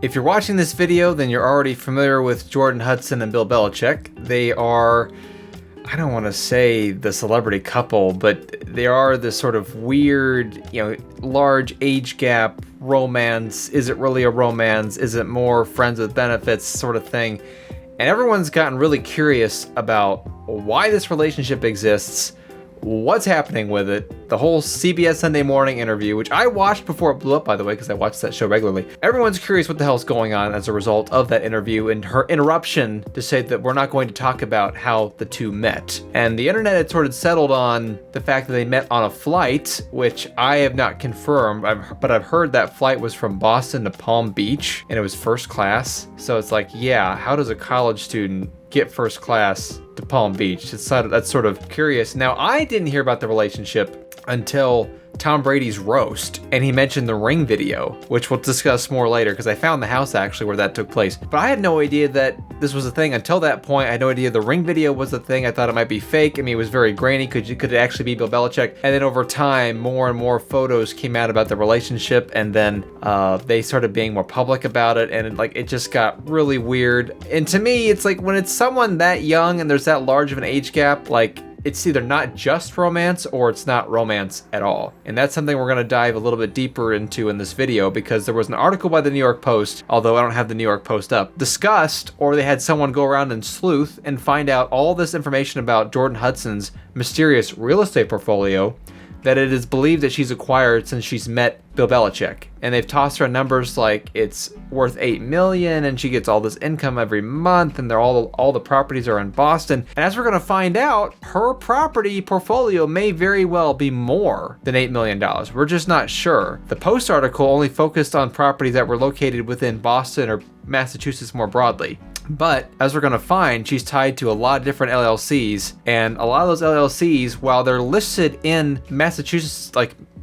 If you're watching this video, then you're already familiar with Jordon Hudson and Bill Belichick. They are, I don't want to say the celebrity couple, but they are this sort of weird, large age gap romance. Is it really a romance? Is it more friends with benefits sort of thing? And everyone's gotten really curious about why this relationship exists, what's happening with it, the whole CBS Sunday Morning interview, which I watched before it blew up, by the way, because I watched that show regularly. Everyone's curious what the hell's going on as a result of that interview and her interruption to say that we're not going to talk about how the two met. And the internet had sort of settled on the fact that they met on a flight, which I have not confirmed, but I've heard that flight was from Boston to Palm Beach, and it was first class. So it's like, yeah, how does a college student get first class to Palm Beach? That's sort of curious. Now, I didn't hear about the relationship until Tom Brady's roast, and he mentioned the Ring video, which we'll discuss more later because I found the house actually where that took place. But I had no idea that this was a thing until that point. I had no idea the Ring video was a thing. I thought it might be fake. I mean, it was very grainy. Could it actually be Bill Belichick? And then over time, more and more photos came out about the relationship, and then they started being more public about it, and it just got really weird. And to me, it's like when it's someone that young and there's that large of an age gap, it's either not just romance or it's not romance at all. And that's something we're gonna dive a little bit deeper into in this video, because there was an article by the New York Post, although I don't have the New York Post up, discussed, or they had someone go around and sleuth and find out all this information about Jordon Hudson's mysterious real estate portfolio that it is believed that she's acquired since she's met Bill Belichick. And they've tossed her numbers like it's worth $8 million and she gets all this income every month, and all the properties are in Boston. And as we're gonna find out, her property portfolio may very well be more than $8 million. We're just not sure. The Post article only focused on properties that were located within Boston or Massachusetts more broadly. But as we're gonna find, she's tied to a lot of different LLCs, and a lot of those LLCs, while they're listed in Massachusetts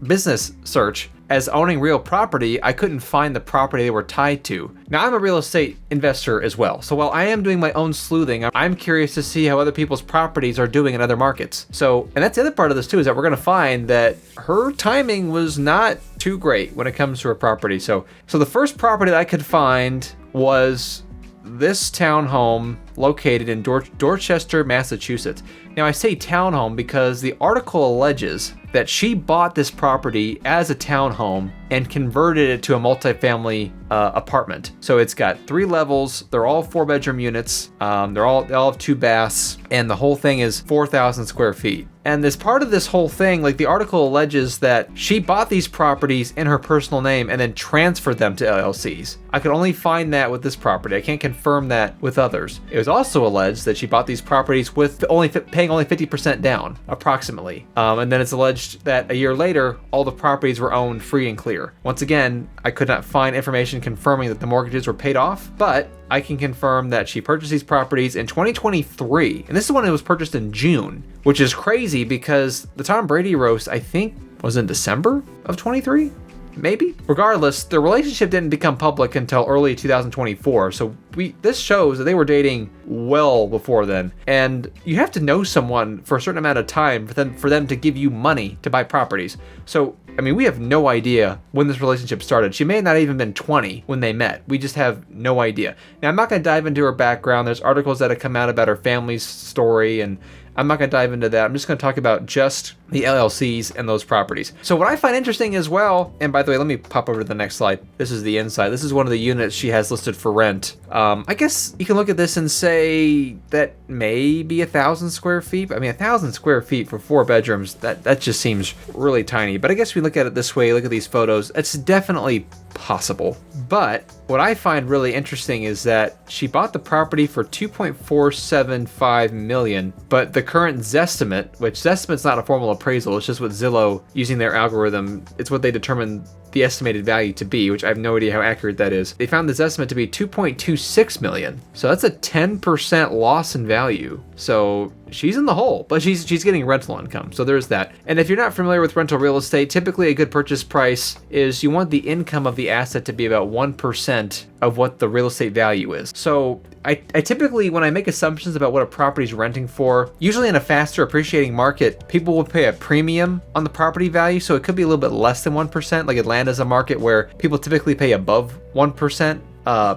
business search as owning real property, I couldn't find the property they were tied to. Now, I'm a real estate investor as well, so while I am doing my own sleuthing, I'm curious to see how other people's properties are doing in other markets. So, and that's the other part of this too, is that we're gonna find that her timing was not too great when it comes to her property. So the first property that I could find was this townhome located in Dorchester, Massachusetts. Now, I say townhome because the article alleges that she bought this property as a townhome and converted it to a multifamily apartment. So it's got 3 levels. They're all 4-bedroom units. They all have 2 baths, and the whole thing is 4,000 square feet. And as part of this whole thing, the article alleges that she bought these properties in her personal name and then transferred them to LLCs. I could only find that with this property. I can't confirm that with others. It was also alleged that she bought these properties with paying only 50% down, approximately. And then it's alleged that a year later, all the properties were owned free and clear. Once again, I could not find information confirming that the mortgages were paid off, but I can confirm that she purchased these properties in 2023. And this is when it was purchased in June, which is crazy because the Tom Brady roast, I think, was in December of 23? Maybe. Regardless, the relationship didn't become public until early 2024. So this shows that they were dating well before then. And you have to know someone for a certain amount of time for them to give you money to buy properties. So, I mean, we have no idea when this relationship started. She may have not even been 20 when they met. We just have no idea. Now, I'm not going to dive into her background. There's articles that have come out about her family's story, and I'm not going to dive into that. I'm just going to talk about just the LLCs and those properties. So what I find interesting as well, and by the way, let me pop over to the next slide. This is the inside. This is one of the units she has listed for rent. I guess you can look at this and say that may be 1,000 square feet. I mean, 1,000 square feet for 4 bedrooms, that just seems really tiny. But I guess we look at it this way, look at these photos, it's definitely possible. But what I find really interesting is that she bought the property for $2.475 million, but the current Zestimate, which Zestimate's not a formal appraisal, it's just what Zillow, using their algorithm, it's what they determine the estimated value to be, which I have no idea how accurate that is. They found this estimate to be $2.26 million. So that's a 10% loss in value. So she's in the hole, but she's getting rental income. So there's that. And if you're not familiar with rental real estate, typically a good purchase price is you want the income of the asset to be about 1% of what the real estate value is. So I typically, when I make assumptions about what a property is renting for, usually in a faster appreciating market, people will pay a premium on the property value. So it could be a little bit less than 1%. Like Atlanta's a market where people typically pay above 1%.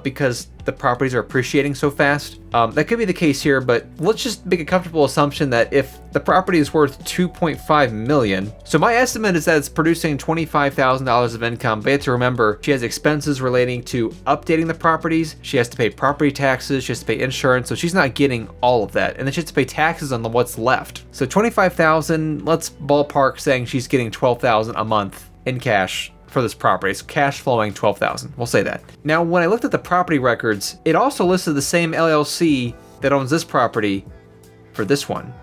because the properties are appreciating so fast. That could be the case here, but let's just make a comfortable assumption that if the property is worth $2.5 million, so my estimate is that it's producing $25,000 of income, but you have to remember she has expenses relating to updating the properties, she has to pay property taxes, she has to pay insurance, so she's not getting all of that, and then she has to pay taxes on what's left. So $25,000, let's ballpark saying she's getting $12,000 a month in cash for this property. It's cash flowing $12,000. We'll say that. Now, when I looked at the property records, it also listed the same LLC that owns this property for this one,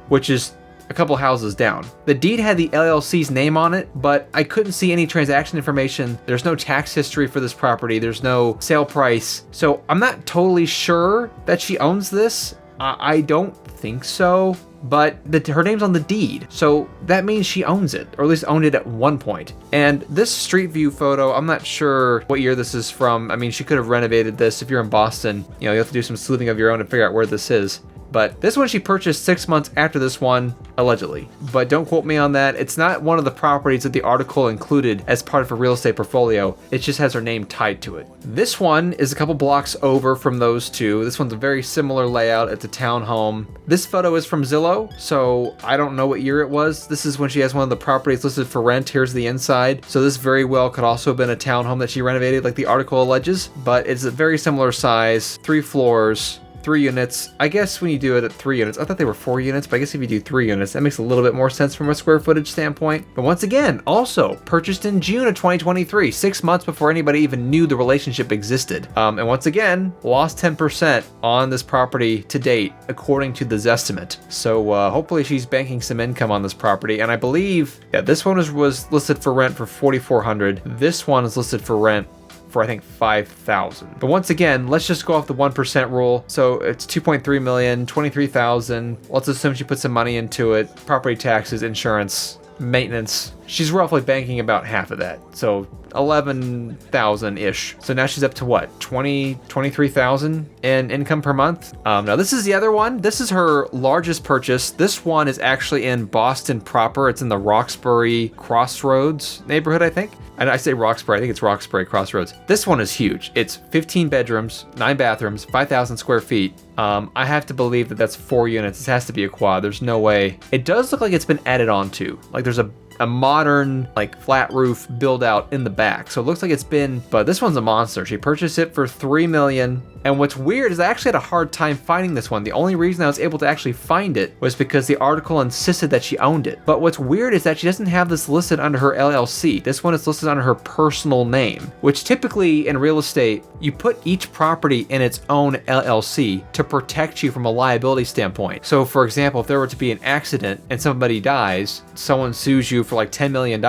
which is a couple houses down. The deed had the LLC's name on it, but I couldn't see any transaction information. There's no tax history for this property. There's no sale price. So I'm not totally sure that she owns this. I don't think so. But her name's on the deed, so that means she owns it, or at least owned it at one point. And this street view photo, I'm not sure what year this is from. I mean, she could have renovated this. If you're in Boston, you have to do some sleuthing of your own to figure out where this is. But this one she purchased 6 months after this one, allegedly. But don't quote me on that. It's not one of the properties that the article included as part of her real estate portfolio. It just has her name tied to it. This one is a couple blocks over from those two. This one's a very similar layout. It's a townhome. This photo is from Zillow, so I don't know what year it was. This is when she has one of the properties listed for rent. Here's the inside. So this very well could also have been a townhome that she renovated, like the article alleges. But it's a very similar size, 3 floors. 3 units. I guess when you do it at 3 units, I thought they were 4 units, but I guess if you do 3 units, that makes a little bit more sense from a square footage standpoint. But once again, also purchased in June of 2023, 6 months before anybody even knew the relationship existed. And once again, lost 10% on this property to date, according to the Zestimate. So hopefully she's banking some income on this property. And I believe, yeah, this one was listed for rent for $4,400. This one is listed for rent for I think $5,000. But once again, let's just go off the 1% rule. So it's 2.3 million, 23,000. Let's assume she put some money into it. Property taxes, insurance, maintenance. She's roughly banking about half of that. So 11,000-ish. So now she's up to what? 23,000 in income per month. Now this is the other one. This is her largest purchase. This one is actually in Boston proper. It's in the Roxbury Crossroads neighborhood, I think. And I say Roxbury, I think it's Roxbury Crossroads. This one is huge. It's 15 bedrooms, 9 bathrooms, 5,000 square feet. I have to believe that that's 4 units. This has to be a quad. There's no way. It does look like it's been added on to. Like there's a modern like flat roof build out in the back. So it looks like it's been, but this one's a monster. She purchased it for $3 million. And what's weird is I actually had a hard time finding this one. The only reason I was able to actually find it was because the article insisted that she owned it. But what's weird is that she doesn't have this listed under her LLC. This one is listed under her personal name, which typically in real estate, you put each property in its own LLC to protect you from a liability standpoint. So for example, if there were to be an accident and somebody dies, someone sues you for like $10 million,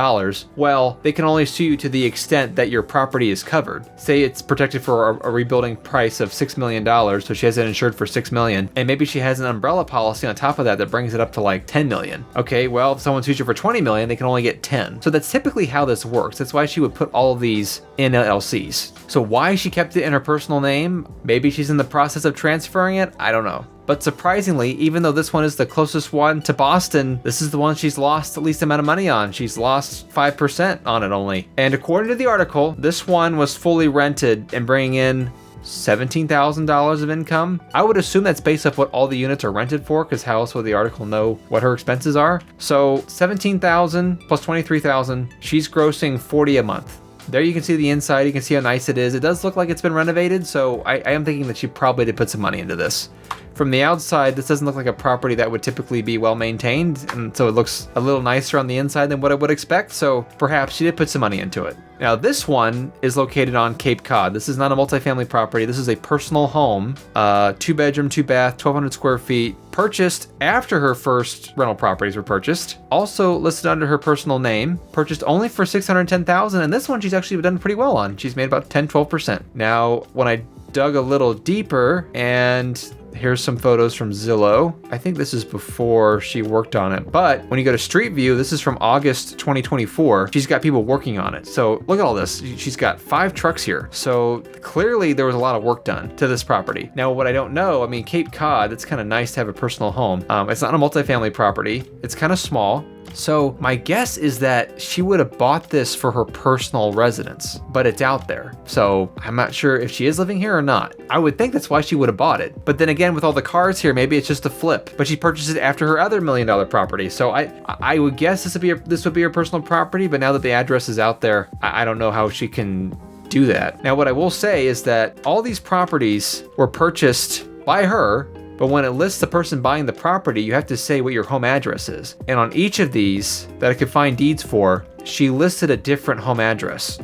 well, they can only sue you to the extent that your property is covered. Say it's protected for a rebuilding price of $6 million, so she has it insured for $6 million, and maybe she has an umbrella policy on top of that that brings it up to like 10 million. Okay, well, if someone sues you for 20 million, they can only get 10. So that's typically how this works. That's why she would put all of these in LLCs. So why she kept it in her personal name? Maybe she's in the process of transferring it? I don't know. But surprisingly, even though this one is the closest one to Boston, this is the one she's lost the least amount of money on. She's lost 5% on it only. And according to the article, this one was fully rented and bringing in $17,000 of income. I would assume that's based off what all the units are rented for, because how else would the article know what her expenses are? So 17,000 plus 23,000, she's grossing 40 a month. There you can see the inside, you can see how nice it is. It does look like it's been renovated, so I am thinking that she probably did put some money into this. From the outside, this doesn't look like a property that would typically be well maintained, and so it looks a little nicer on the inside than what I would expect, so perhaps she did put some money into it. Now this one is located on Cape Cod. This is not a multifamily property. This is a personal home, 2 bedroom, 2 bath, 1,200 square feet, purchased after her first rental properties were purchased. Also listed under her personal name, purchased only for $610,000, and this one she's actually done pretty well on. She's made about 10-12%. Now, when I dug a little deeper, and here's some photos from Zillow. I think this is before she worked on it, but when you go to Street View, this is from August 2024. She's got people working on it. So look at all this. She's got 5 trucks here. So clearly there was a lot of work done to this property. Now, what I don't know, I mean, Cape Cod, it's kind of nice to have a personal home. It's not a multifamily property. It's kind of small. So my guess is that she would have bought this for her personal residence, but it's out there. So I'm not sure if she is living here or not. I would think that's why she would have bought it. But then again, with all the cars here, maybe it's just a flip. But she purchased it after her other $1 million property. So I would guess this would be her personal property. But now that the address is out there, I don't know how she can do that. Now, what I will say is that all these properties were purchased by her, but when it lists the person buying the property, you have to say what your home address is. And on each of these that I could find deeds for, she listed a different home address.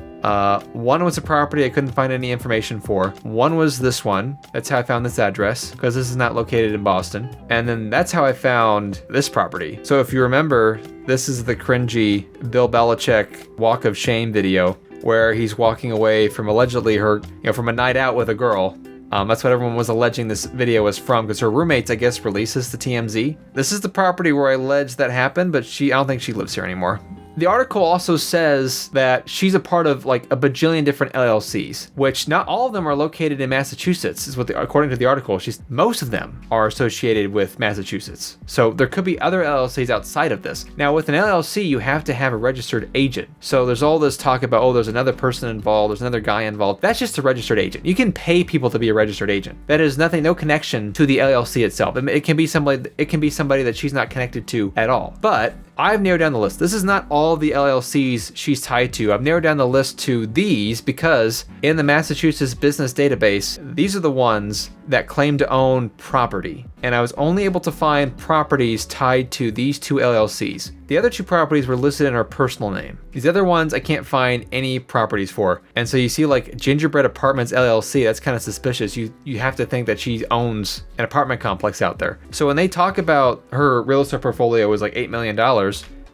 One was a property I couldn't find any information for. One was this one. That's how I found this address, because this is not located in Boston. And then that's how I found this property. So if you remember, this is the cringy Bill Belichick walk of shame video, where he's walking away from allegedly from a night out with a girl. That's what everyone was alleging this video was from, because her roommates, I guess, released this to TMZ. This is the property where I alleged that happened, but I don't think she lives here anymore. The article also says that she's a part of like a bajillion different LLCs, which not all of them are located in Massachusetts, is according to the article. Most of them are associated with Massachusetts. So there could be other LLCs outside of this. Now, with an LLC, you have to have a registered agent. So there's all this talk about, oh, there's another person involved, there's another guy involved. That's just a registered agent. You can pay people to be a registered agent. That is no connection to the LLC itself. It can be somebody that she's not connected to at all. But I've narrowed down the list. This is not all the LLCs she's tied to. I've narrowed down the list to these because in the Massachusetts business database, these are the ones that claim to own property. And I was only able to find properties tied to these two LLCs. The other two properties were listed in her personal name. These other ones I can't find any properties for. And so you see like Gingerbread Apartments LLC, that's kind of suspicious. You have to think that she owns an apartment complex out there. So when they talk about her real estate portfolio was like $8 million,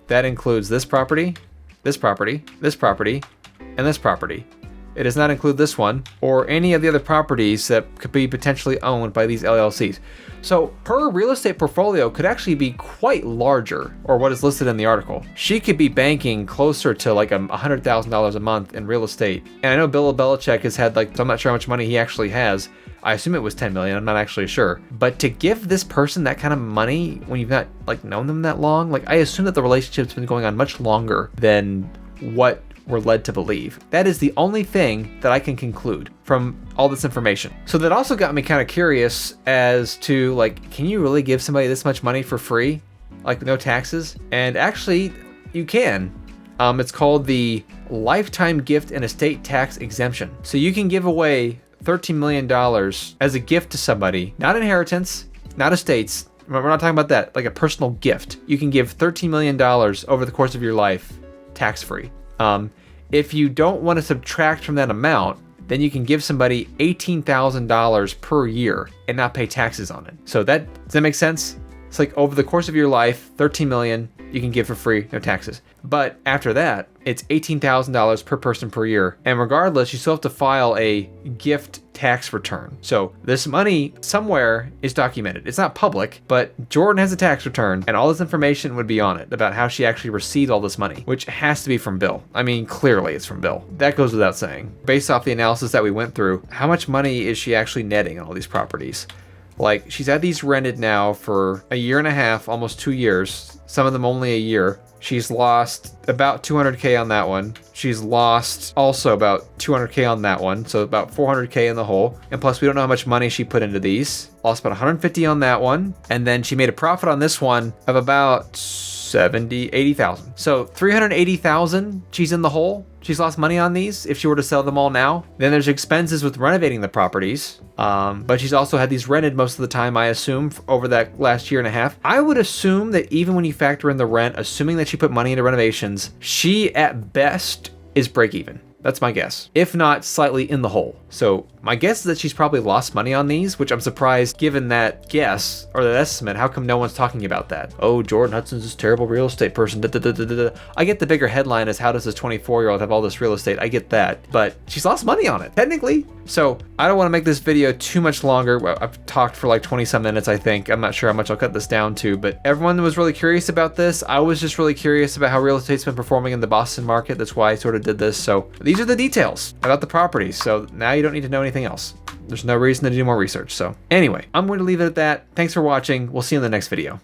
that includes this property, this property, this property, and this property. It does not include this one or any of the other properties that could be potentially owned by these LLCs. So her real estate portfolio could actually be quite larger, or what is listed in the article. She could be banking closer to like $100,000 a month in real estate. And I know Bill Belichick has had I'm not sure how much money he actually has. I assume it was 10 million. I'm not actually sure. But to give this person that kind of money when you've not known them that long, I assume that the relationship's been going on much longer than what we're led to believe. That is the only thing that I can conclude from all this information. So that also got me kind of curious as to can you really give somebody this much money for free? No taxes? And actually you can. It's called the Lifetime Gift and Estate Tax Exemption. So you can give away $13 million as a gift to somebody, not inheritance, not estates. We're not talking about that, a personal gift. You can give $13 million over the course of your life, tax-free. If you don't want to subtract from that amount, then you can give somebody $18,000 per year and not pay taxes on it. So does that make sense? It's over the course of your life, $13 million, you can give for free, no taxes. But after that, it's $18,000 per person per year. And regardless, you still have to file a gift tax return. So this money somewhere is documented. It's not public, but Jordon has a tax return and all this information would be on it about how she actually received all this money, which has to be from Bill. I mean, clearly it's from Bill. That goes without saying. Based off the analysis that we went through, how much money is she actually netting on all these properties? She's had these rented now for a year and a half, almost 2 years, some of them only a year. She's lost about $200K on that one. She's lost also about $200K on that one, so about $400K in the hole. And plus, we don't know how much money she put into these. Lost about $150 on that one. And then she made a profit on this one of about $80,000. So $380,000 she's in the hole. She's lost money on these if she were to sell them all now. Then there's expenses with renovating the properties. But she's also had these rented most of the time, I assume, over that last year and a half. I would assume that even when you factor in the rent, assuming that she put money into renovations, she at best is break even. That's my guess. If not, slightly in the hole. So my guess is that she's probably lost money on these, which I'm surprised given that guess or that estimate. How come no one's talking about that? Oh, Jordon Hudson's this terrible real estate person. I get the bigger headline is how does this 24-year-old have all this real estate? I get that, but she's lost money on it, technically. So I don't want to make this video too much longer. Well, I've talked for 20 some minutes, I think. I'm not sure how much I'll cut this down to, but everyone was really curious about this. I was just really curious about how real estate's been performing in the Boston market. That's why I sort of did this. So these are the details about the properties. So now you don't need to know anything else. There's no reason to do more research. So anyway, I'm going to leave it at that. Thanks for watching. We'll see you in the next video.